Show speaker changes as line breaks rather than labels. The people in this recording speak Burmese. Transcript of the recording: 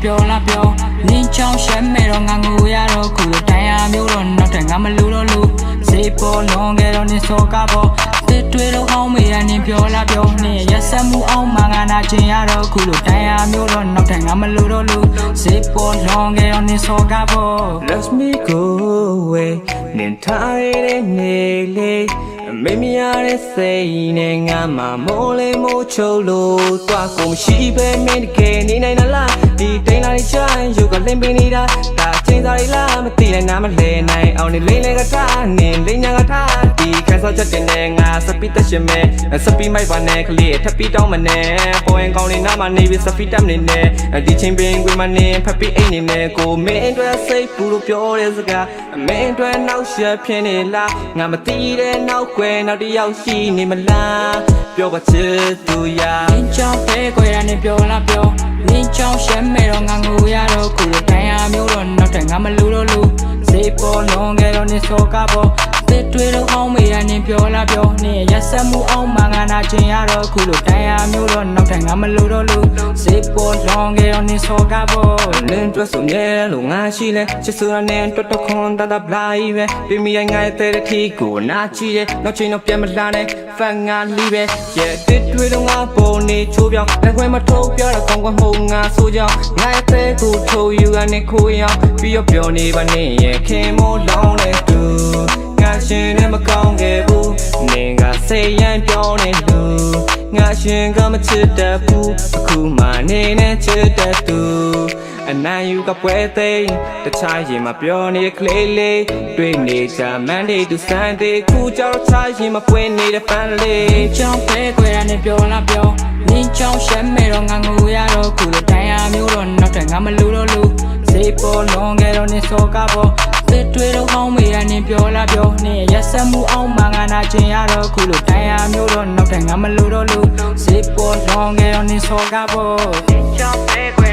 ပြောလာပြောနင်းချောင်းရှမ်းမဲတော့ငါငိုရတော့ခုလိုတိုင်ရမျိုးတော့နောက်ထပ်ငါမလူတော့လူစေပေါ်လွန်ခဲ့တော့နင်းစောကားပေါ်တစ်တွေ့တော့အောင်မေးရနင်းပြောလာပြောနင်းရက်ဆက်မှုအောင်မှငါနာကျင်ရတော့ခုလိုတိုင်ရမျိုးတော့နောက်ထပ်ငါမလူတော့လူစေပေါ်လွန်ခဲ့တော့နင်းစောကားပေါ်
Let me go away နင်ထားရတဲ့နေလေးမေမရတဲ့စိတ်နဲ့ငါမှမိုးလေးမိုးချုံလို့သွားကုန်ရှိပဲမင်းတကယ်နေနိုင်လားဒီတိန်လာလေးချိုင်းယူကလင်းပင်နေတာဒါချင်းစားလေးလားမသိနိုင်နားမလဲနိုင်အောင်နေလေးလေးကထားနင်လေးညာကထားဒီခန်းစောချက်တင်နေငါစပီတက်ရှင်မဲစပီမိုက်ပါနဲ့ကလေးထပ်ပြီးတောင်းမနဲ့ပေါ်ရင်ကောင်းလေးနားမနေပြီးစပီတက်နေနဲ့ဒီချင်းပင်ကွေးမနေဖက်ပြီးအိတ်နေနဲ့ကိုမင်းအတွက်စိတ်ပူလို့ပြောတဲ့စကားမင်းအတွက်နောက်ရက်ဖြစ်နေလားငါမသိတဲ့နောက်ကွယ်နောက်တစ်ယောက်ရှိနေမလားပြောပါချစ်သူရ
နင်းချောင်းဖဲခွဲရနင်းပြောလာပြောနင်းချောင်းရှမ်းမဲတော့ငါငိုရတော့ခုလိုတိုင်ရမျိုးတော့နောက်ထပ်ငါမလူတော့လူစေပေါ်လွန်ခဲ့တော့နင်းစောကားပေါ်တစ်တွေ့တော့အောင်မေးရနင်းပြောလာပြောနင်းရက်ဆက်မှုအောင်မှငါနာကျင်ရတော့ခုလိုတိုင်ရမျိုးတော့နောက်ထပ်ငါမလူတော့လူစေပေါ်လွန်ခဲ့တော့နင်းစောကားပေါ်
လင်းတွဲဆိုမြဲလို့ငါရှိလဲချစ်စွာနဲ့တွတ်တော့ခွန်တတ်ဘလိုက်ပဲပြီးမိငါရဲ့တဲ့ထီကိုနာချီတယ်နောက်ချိန်တော့ပြန်မလာနဲ့ဖန်ငါလီပဲရဲ့တစ်တွေ့တော့ငါပုံနေချိုးပြောင်းလက်ခွဲမထိုးပြောတာကောင်းကောင်းမှုငါဆိုကြောင်းငါရဲ့တဲ့ကိုထိုးယူကနေခိုးရောပြီးတော့ပြောနေပါနဲ့ရဲ့ခင်မိုးလောင်းတဲ့သူငါရှင်နဲ့မကောင်းခဲ့ဘူးနင်ကစိတ်ရန်ပြောနေလူငါရှင်ကမချစ်တတ်ဘူးအခုမှနေနဲ့ချစ်တတ်သူအနံယူကပွဲသိမ်းတခြားရင်မပြောနေကလေးလေးတွေ့နေချာမန်ဒေးတူဆန်ဒေးခုကြောက်ချာရင်မပွင့်နေတဲ့ပန်းလေး
ချောင်းဖဲခွဲရနင်းပြောလာပြောနင်းချောင်းရှမ်းမဲတော့ငါငိုရတော့ခုလိုတိုင်ရမျိုးတော့နောက်ထပ်ငါမလူတော့လူစေပေါ်လွန်ခဲ့တော့နင်းစောကားပေါ်တစ်တွေ့တော့အောင်မေးရနင်းပြောလာပြောနင်းရက်ဆက်မှုအောင်မှငါနာကျင်ရတော့ခုလိုတိုင်ရမျိုးတော့နောက်ထပ်ငါမလူတော့လူစေပေါ်လွန်ခဲ့တော့နင်းစောကားပေါ်ချောင်းဖဲခွဲ